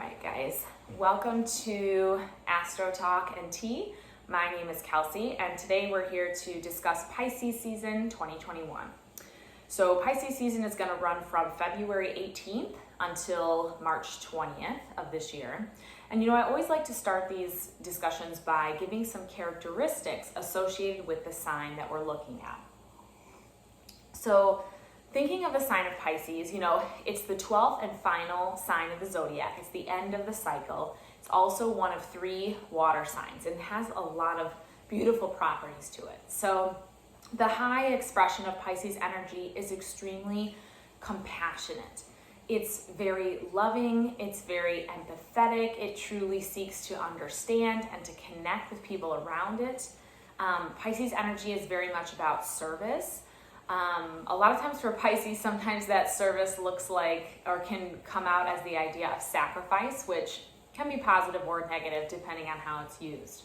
right, guys, welcome to AstroTalk and Tea. My name is Kelsey, and today we're here to discuss Pisces season 2021. So Pisces season is going to run from February 18th until March 20th of this year. And I always like to start these discussions by giving some characteristics associated with the sign that we're looking at. So thinking of the sign of Pisces, it's the 12th and final sign of the zodiac. It's the end of the cycle. It's also one of 3 water signs and has a lot of beautiful properties to it. So the high expression of Pisces energy is extremely compassionate. It's very loving, it's very empathetic, it truly seeks to understand and to connect with people around it. Pisces energy is very much about service. A lot of times for Pisces, sometimes that service looks like or can come out as the idea of sacrifice, which can be positive or negative depending on how it's used.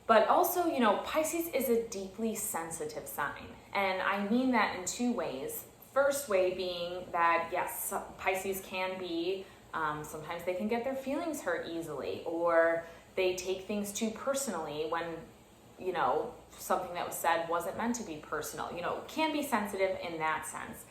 But also, Pisces is a deeply sensitive sign. And I mean that in 2 ways. First way being that, yes, Pisces can be, sometimes they can get their feelings hurt easily, or they take things too personally when, something that was said wasn't meant to be personal. Can be sensitive in that sense.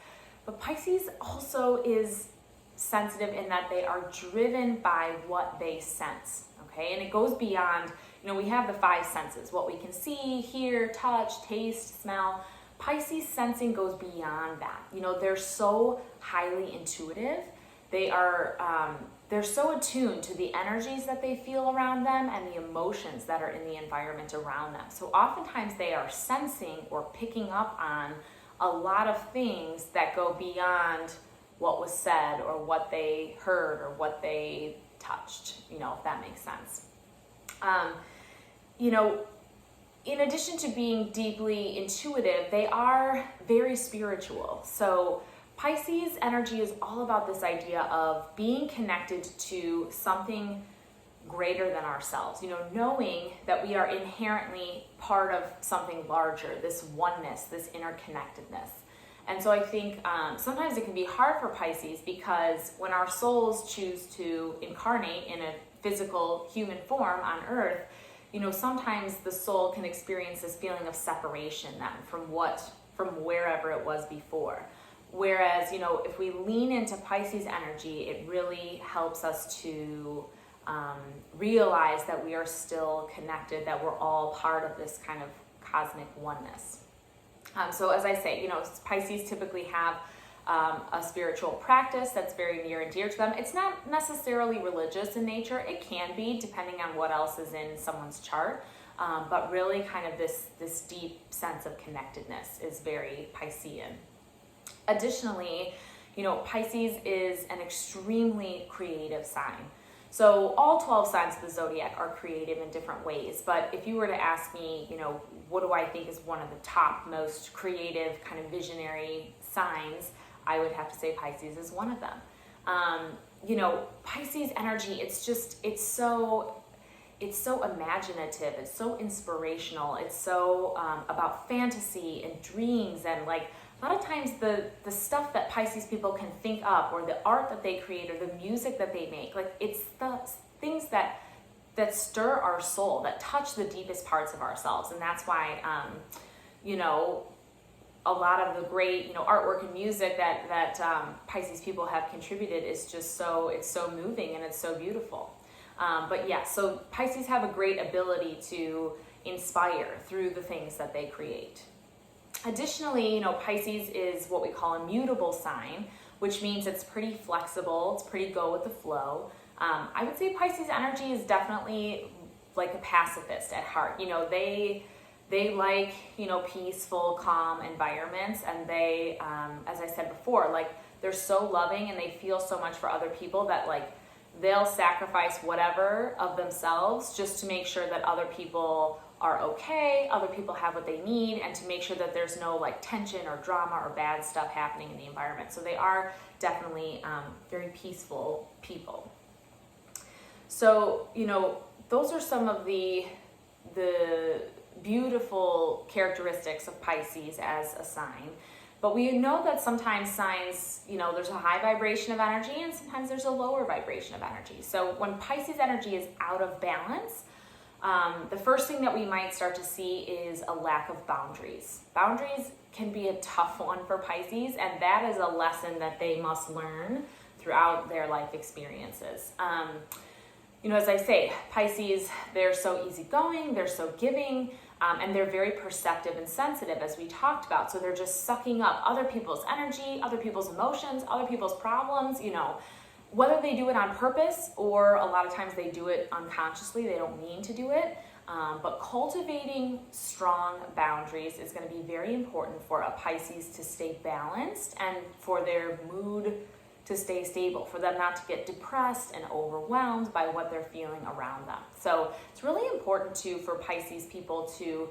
But Pisces also is sensitive in that they are driven by what they sense, okay? And it goes beyond, we have the 5 senses, what we can see, hear, touch, taste, smell. Pisces sensing goes beyond that. They're so highly intuitive. They're so attuned to the energies that they feel around them and the emotions that are in the environment around them. So oftentimes they are sensing or picking up on a lot of things that go beyond what was said or what they heard or what they touched, if that makes sense. In addition to being deeply intuitive, they are very spiritual. So Pisces energy is all about this idea of being connected to something greater than ourselves, knowing that we are inherently part of something larger, this oneness, this interconnectedness. And so I think sometimes it can be hard for Pisces because when our souls choose to incarnate in a physical human form on Earth, sometimes the soul can experience this feeling of separation then from wherever it was before. Whereas, if we lean into Pisces energy, it really helps us to realize that we are still connected, that we're all part of this kind of cosmic oneness. So as I say, Pisces typically have a spiritual practice that's very near and dear to them. It's not necessarily religious in nature. It can be, depending on what else is in someone's chart. But really kind of this deep sense of connectedness is very Piscean. Additionally, Pisces is an extremely creative sign. So all 12 signs of the zodiac are creative in different ways. But if you were to ask me, what do I think is one of the top most creative kind of visionary signs, I would have to say Pisces is one of them. Pisces energy, it's so imaginative, it's so inspirational, it's so about fantasy and dreams, and like a lot of times the stuff that Pisces people can think up, or the art that they create, or the music that they make, like it's the things that stir our soul, that touch the deepest parts of ourselves. And that's why a lot of the great artwork and music that Pisces people have contributed is just it's so moving and it's so beautiful. But yeah, so Pisces have a great ability to inspire through the things that they create. Additionally, Pisces is what we call a mutable sign, which means it's pretty flexible, it's pretty go with the flow. I would say Pisces energy is definitely like a pacifist at heart. They like, peaceful, calm environments, and they, as I said before, like they're so loving and they feel so much for other people that like they'll sacrifice whatever of themselves just to make sure that other people are okay, other people have what they need, and to make sure that there's no like tension or drama or bad stuff happening in the environment. So they are definitely very peaceful people. So, those are some of the beautiful characteristics of Pisces as a sign. But we know that sometimes signs, there's a high vibration of energy and sometimes there's a lower vibration of energy. So when Pisces energy is out of balance, the first thing that we might start to see is a lack of boundaries. Boundaries can be a tough one for Pisces, and that is a lesson that they must learn throughout their life experiences. As I say, Pisces, they're so easygoing, they're so giving, and they're very perceptive and sensitive, as we talked about. So they're just sucking up other people's energy, other people's emotions, other people's problems, whether they do it on purpose or a lot of times they do it unconsciously, they don't mean to do it. But cultivating strong boundaries is going to be very important for a Pisces to stay balanced and for their mood to stay stable, for them not to get depressed and overwhelmed by what they're feeling around them. So it's really important too for Pisces people to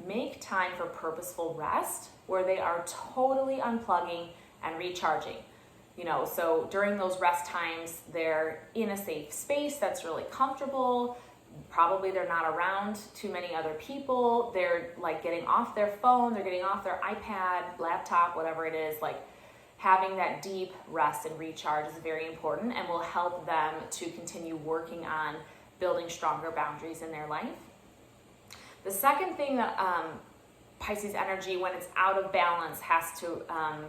make time for purposeful rest where they are totally unplugging and recharging. So during those rest times, they're in a safe space that's really comfortable. Probably they're not around too many other people. They're like getting off their phone, they're getting off their iPad, laptop, whatever it is. Like having that deep rest and recharge is very important and will help them to continue working on building stronger boundaries in their life. The second thing that Pisces energy, when it's out of balance, has to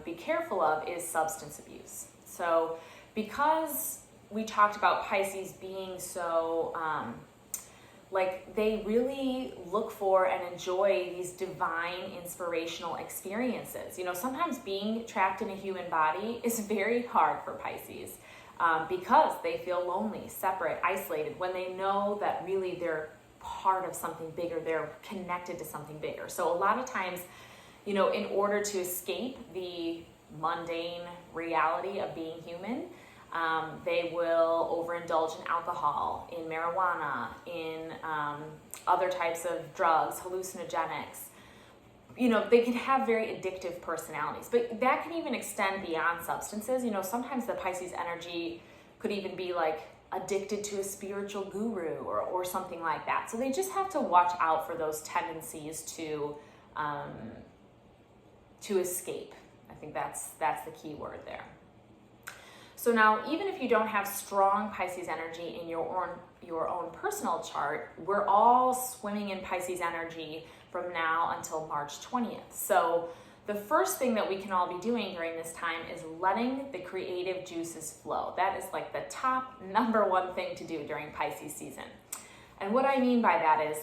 be careful of is substance abuse. So because we talked about Pisces being so, they really look for and enjoy these divine inspirational experiences. Sometimes being trapped in a human body is very hard for Pisces because they feel lonely, separate, isolated, when they know that really they're part of something bigger, they're connected to something bigger. So a lot of times, in order to escape the mundane reality of being human, they will overindulge in alcohol, in marijuana, in other types of drugs, hallucinogenics. They can have very addictive personalities, but that can even extend beyond substances. Sometimes the Pisces energy could even be like addicted to a spiritual guru or something like that. So they just have to watch out for those tendencies to escape. I think that's the key word there. So now, even if you don't have strong Pisces energy in your own personal chart, we're all swimming in Pisces energy from now until March 20th. So the first thing that we can all be doing during this time is letting the creative juices flow. That is like the top number one thing to do during Pisces season. And what I mean by that is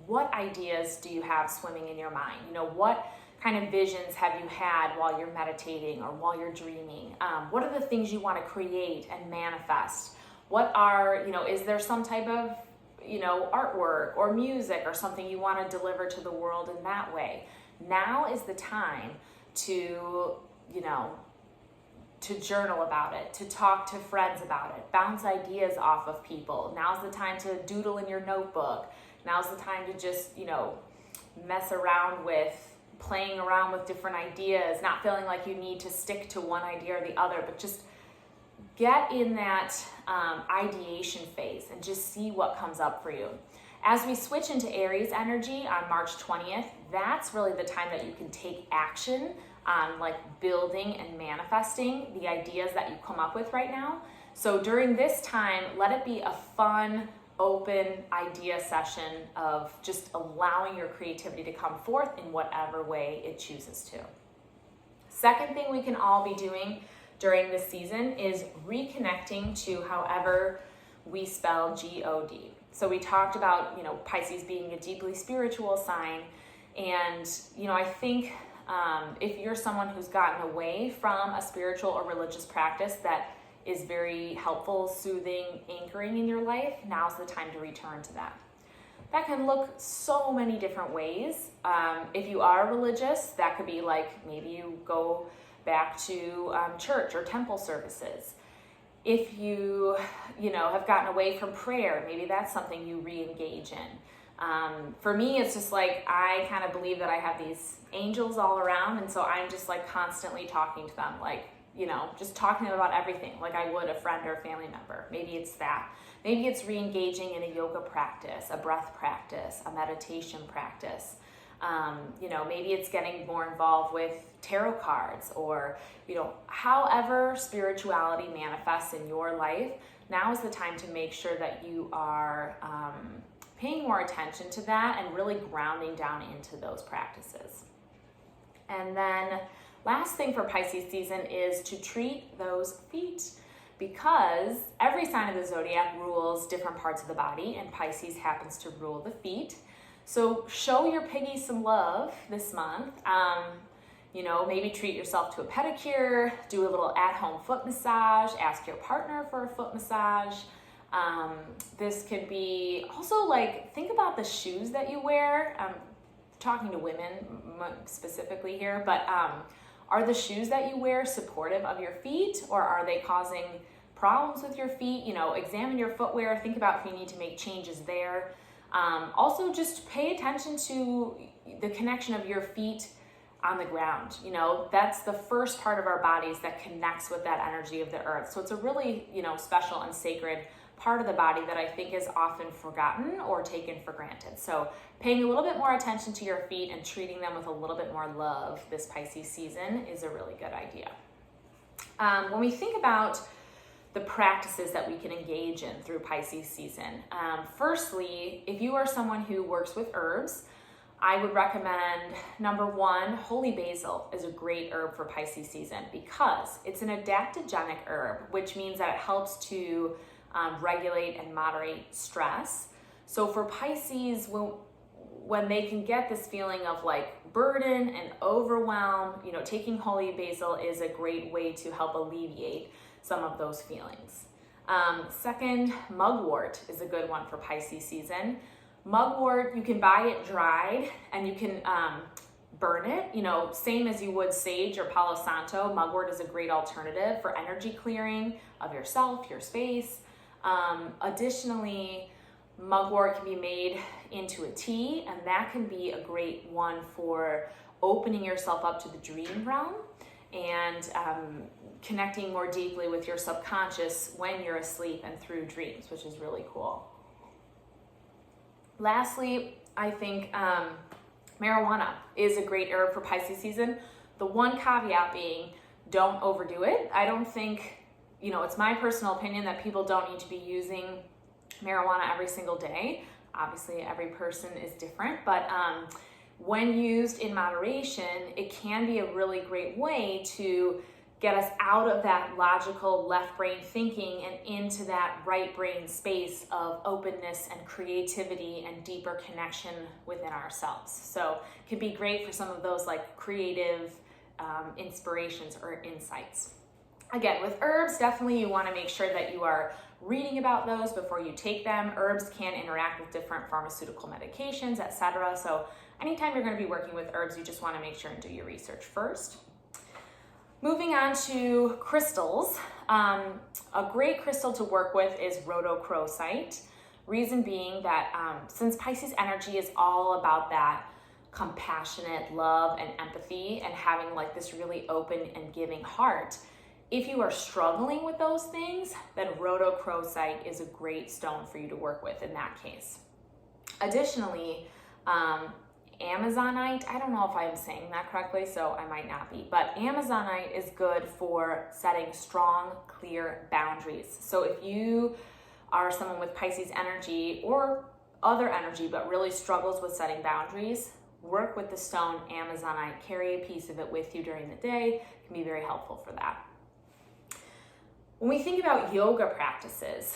what ideas do you have swimming in your mind? What kind of visions have you had while you're meditating or while you're dreaming? What are the things you want to create and manifest? What are, is there some type of, artwork or music or something you want to deliver to the world in that way? Now is the time to, to journal about it, to talk to friends about it, bounce ideas off of people. Now's the time to doodle in your notebook. Now's the time to just, mess around with playing around with different ideas, not feeling like you need to stick to one idea or the other, but just get in that ideation phase and just see what comes up for you. As we switch into Aries energy on March 20th, that's really the time that you can take action on building and manifesting the ideas that you come up with right now. So during this time, let it be a fun, open idea session of just allowing your creativity to come forth in whatever way it chooses to. Second thing we can all be doing during this season is reconnecting to however we spell G-O-D. So we talked about, Pisces being a deeply spiritual sign. And, I think if you're someone who's gotten away from a spiritual or religious practice that is very helpful, soothing, anchoring in your life, now's the time to return to that. That can look so many different ways. If you are religious, that could be maybe you go back to church or temple services. If you, have gotten away from prayer, maybe that's something you re-engage in. For me, it's just I kind of believe that I have these angels all around, and so I'm just constantly talking to them, just talking to them about everything, like I would a friend or a family member. Maybe it's that. Maybe it's re-engaging in a yoga practice, a breath practice, a meditation practice. Maybe it's getting more involved with tarot cards or, however spirituality manifests in your life. Now is the time to make sure that you are paying more attention to that and really grounding down into those practices. And then last thing for Pisces season is to treat those feet, because every sign of the zodiac rules different parts of the body, and Pisces happens to rule the feet. So show your piggy some love this month. Maybe treat yourself to a pedicure, do a little at-home foot massage, ask your partner for a foot massage. This could be also think about the shoes that you wear. I'm talking to women specifically here, but are the shoes that you wear supportive of your feet, or are they causing problems with your feet? Examine your footwear, think about if you need to make changes there. Also, just pay attention to the connection of your feet on the ground. That's the first part of our bodies that connects with that energy of the earth. So it's a really, special and sacred part of the body that I think is often forgotten or taken for granted. So paying a little bit more attention to your feet and treating them with a little bit more love this Pisces season is a really good idea. When we think about the practices that we can engage in through Pisces season, firstly, if you are someone who works with herbs, I would recommend, number one, holy basil is a great herb for Pisces season because it's an adaptogenic herb, which means that it helps to regulate and moderate stress. So for Pisces, when they can get this feeling of burden and overwhelm, taking holy basil is a great way to help alleviate some of those feelings. Second, mugwort is a good one for Pisces season. Mugwort, you can buy it dried and you can burn it, same as you would sage or Palo Santo. Mugwort is a great alternative for energy clearing of yourself, your space. Additionally, mugwort can be made into a tea, and that can be a great one for opening yourself up to the dream realm and connecting more deeply with your subconscious when you're asleep and through dreams, which is really cool. Lastly, I think marijuana is a great herb for Pisces season. The one caveat being, don't overdo it. I don't think, it's my personal opinion that people don't need to be using marijuana every single day. Obviously, every person is different, but when used in moderation, it can be a really great way to get us out of that logical left brain thinking and into that right brain space of openness and creativity and deeper connection within ourselves. So it can be great for some of those creative inspirations or insights. Again, with herbs, definitely you want to make sure that you are reading about those before you take them. Herbs can interact with different pharmaceutical medications, etc. So anytime you're going to be working with herbs, you just want to make sure and do your research first. Moving on to crystals, a great crystal to work with is rhodochrosite. Reason being that since Pisces energy is all about that compassionate love and empathy and having this really open and giving heart, if you are struggling with those things, then rhodochrosite is a great stone for you to work with in that case. Additionally, Amazonite, I don't know if I'm saying that correctly, so I might not be, but Amazonite is good for setting strong, clear boundaries. So if you are someone with Pisces energy or other energy, but really struggles with setting boundaries, work with the stone Amazonite. Carry a piece of it with you during the day. It can be very helpful for that. When we think about yoga practices,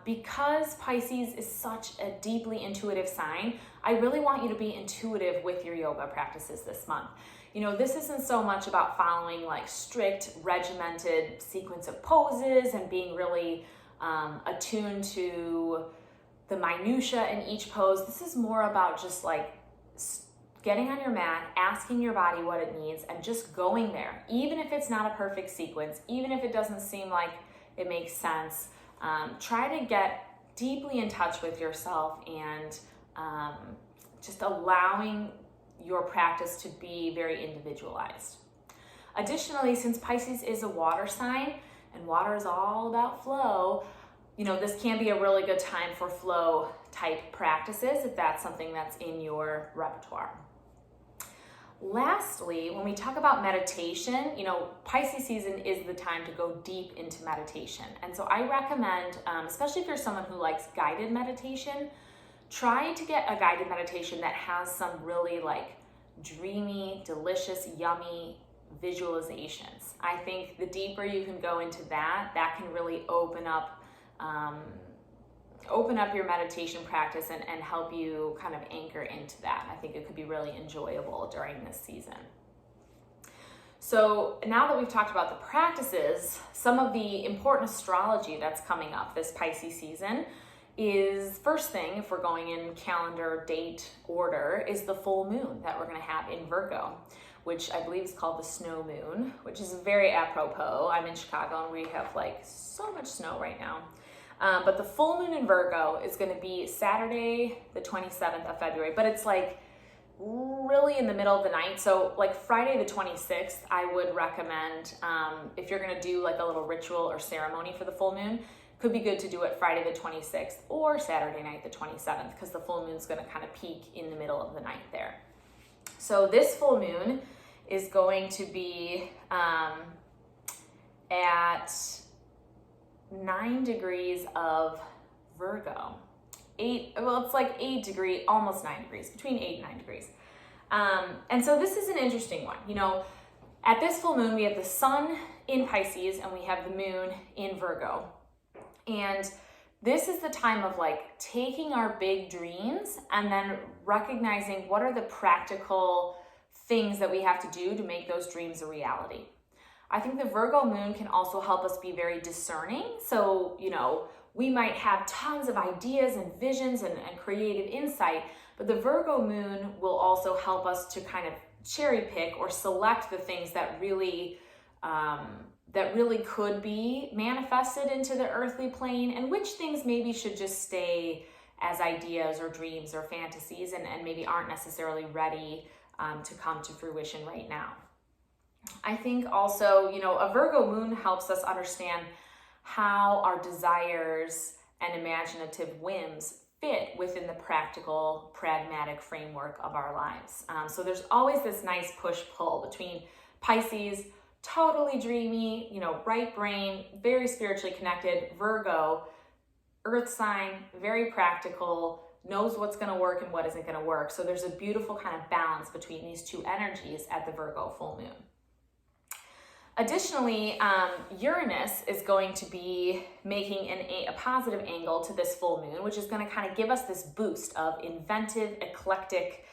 because Pisces is such a deeply intuitive sign, I really want you to be intuitive with your yoga practices this month. This isn't so much about following strict, regimented sequence of poses and being really attuned to the minutia in each pose. This is more about just getting on your mat, asking your body what it needs, and just going there. Even if it's not a perfect sequence, even if it doesn't seem like it makes sense, try to get deeply in touch with yourself and just allowing your practice to be very individualized. Additionally, since Pisces is a water sign and water is all about flow, this can be a really good time for flow type practices if that's something that's in your repertoire. Lastly, when we talk about meditation, Pisces season is the time to go deep into meditation. And so I recommend, especially if you're someone who likes guided meditation, try to get a guided meditation that has some really like dreamy, delicious, yummy visualizations. I think the deeper you can go into that can really open up your meditation practice and help you kind of anchor into that. I think it could be really enjoyable during this season. So now that we've talked about the practices, some of the important astrology that's coming up this Pisces season is, first thing, if we're going in calendar date order, is the full moon that we're going to have in Virgo, which I believe is called the snow moon, which is very apropos. I'm in Chicago and we have like so much snow right now. But the full moon in Virgo is going to be Saturday, the 27th of February, but it's like really in the middle of the night. So like Friday the 26th, I would recommend, if you're going to do like a little ritual or ceremony for the full moon, could be good to do it Friday the 26th or Saturday night the 27th, because the full moon is going to kind of peak in the middle of the night there. So this full moon is going to be at 9 degrees of Virgo. It's like 8 degrees, almost 9 degrees, between 8 and 9 degrees. And so this is an interesting one. At this full moon, we have the sun in Pisces and we have the moon in Virgo. And this is the time of like taking our big dreams and then recognizing what are the practical things that we have to do to make those dreams a reality. I think the Virgo moon can also help us be very discerning. So, we might have tons of ideas and visions and creative insight, but the Virgo moon will also help us to kind of cherry pick or select the things that really could be manifested into the earthly plane, and which things maybe should just stay as ideas or dreams or fantasies and maybe aren't necessarily ready to come to fruition right now. I think also, a Virgo moon helps us understand how our desires and imaginative whims fit within the practical, pragmatic framework of our lives. So there's always this nice push-pull between Pisces, totally dreamy, right brain, very spiritually connected, Virgo, earth sign, very practical, knows what's going to work and what isn't going to work. So there's a beautiful kind of balance between these two energies at the Virgo full moon. Additionally, Uranus is going to be making a positive angle to this full moon, which is going to kind of give us this boost of inventive, eclectic,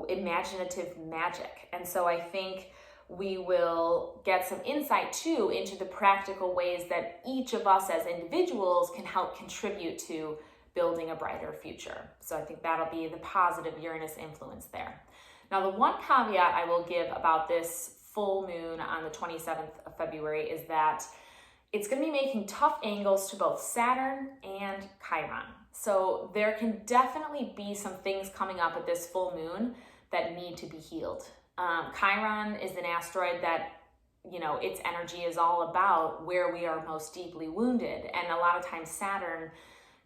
imaginative magic. And so I think we will get some insight too into the practical ways that each of us as individuals can help contribute to building a brighter future. So I think that'll be the positive Uranus influence there. Now, the one caveat I will give about this full moon on the 27th of February is that it's going to be making tough angles to both Saturn and Chiron. So there can definitely be some things coming up at this full moon that need to be healed. Chiron is an asteroid that, its energy is all about where we are most deeply wounded. And a lot of times Saturn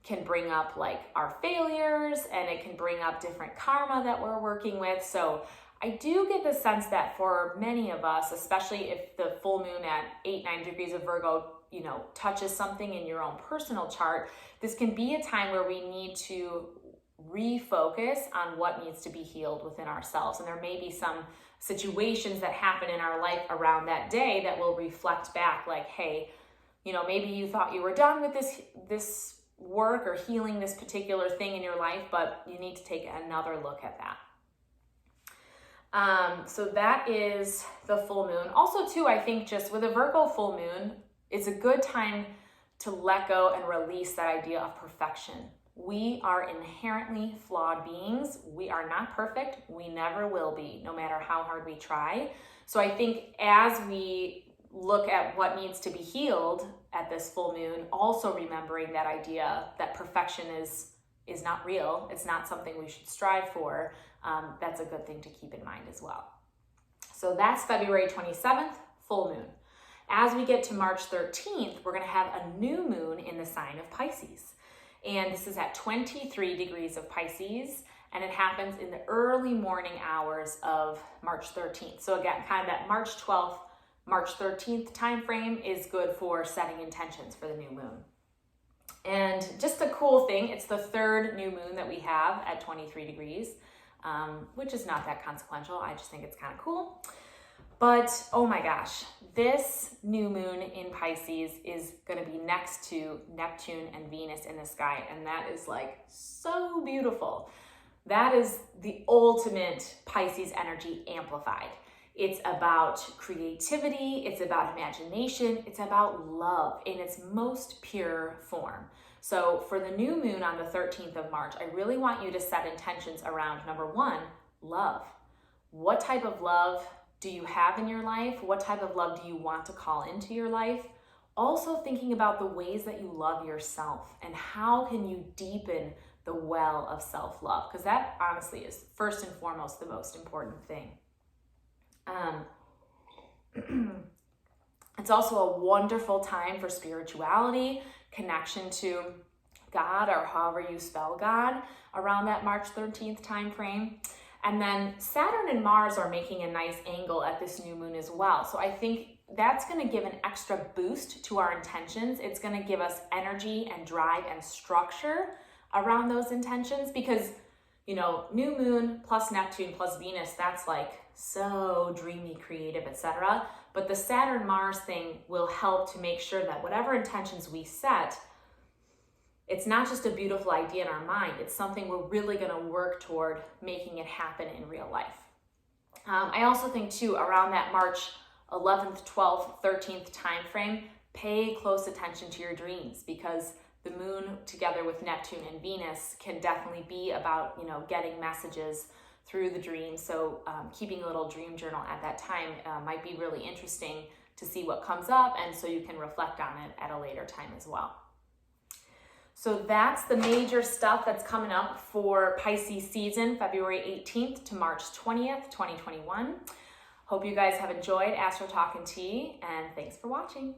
can bring up like our failures, and it can bring up different karma that we're working with. So I do get the sense that for many of us, especially if the full moon at 8-9 degrees of Virgo, touches something in your own personal chart, this can be a time where we need to refocus on what needs to be healed within ourselves. And there may be some situations that happen in our life around that day that will reflect back like, hey, maybe you thought you were done with this work or healing this particular thing in your life, but you need to take another look at that. So that is the full moon. Also too, I think just with a Virgo full moon, it's a good time to let go and release that idea of perfection. We are inherently flawed beings. We are not perfect. We never will be, no matter how hard we try. So I think as we look at what needs to be healed at this full moon, also remembering that idea that perfection is not real. It's not something we should strive for. That's a good thing to keep in mind as well. So that's February 27th, full moon. As we get to March 13th, we're going to have a new moon in the sign of Pisces. And this is at 23 degrees of Pisces. and it happens in the early morning hours of March 13th. So again, kind of that March 12th, March 13th time frame is good for setting intentions for the new moon. And just a cool thing, it's the third new moon that we have at 23 degrees, which is not that consequential. I just think it's kind of cool. But oh my gosh, this new moon in Pisces is going to be next to Neptune and Venus in the sky. And that is like so beautiful. That is the ultimate Pisces energy amplified. It's about creativity, it's about imagination, it's about love in its most pure form. So for the new moon on the 13th of March, I really want you to set intentions around, number one, love. What type of love do you have in your life? What type of love do you want to call into your life? Also thinking about the ways that you love yourself and how can you deepen the well of self-love, because that honestly is first and foremost the most important thing. It's also a wonderful time for spirituality, connection to God, or however you spell God, around that March 13th time frame. And then Saturn and Mars are making a nice angle at this new moon as well. So I think that's going to give an extra boost to our intentions. It's going to give us energy and drive and structure around those intentions, because, you know, new moon plus Neptune plus Venus, that's like so dreamy, creative, etc. But the Saturn Mars thing will help to make sure that whatever intentions we set, it's not just a beautiful idea in our mind, it's something we're really going to work toward making it happen in real life. I also think too, around that March 11th, 12th, 13th time frame, pay close attention to your dreams, because the moon together with Neptune and Venus can definitely be about, you know, getting messages through the dream. So keeping a little dream journal at that time might be really interesting to see what comes up, and so you can reflect on it at a later time as well. So that's the major stuff that's coming up for Pisces season, February 18th to March 20th, 2021. Hope you guys have enjoyed AstroTalk and Tea, and thanks for watching.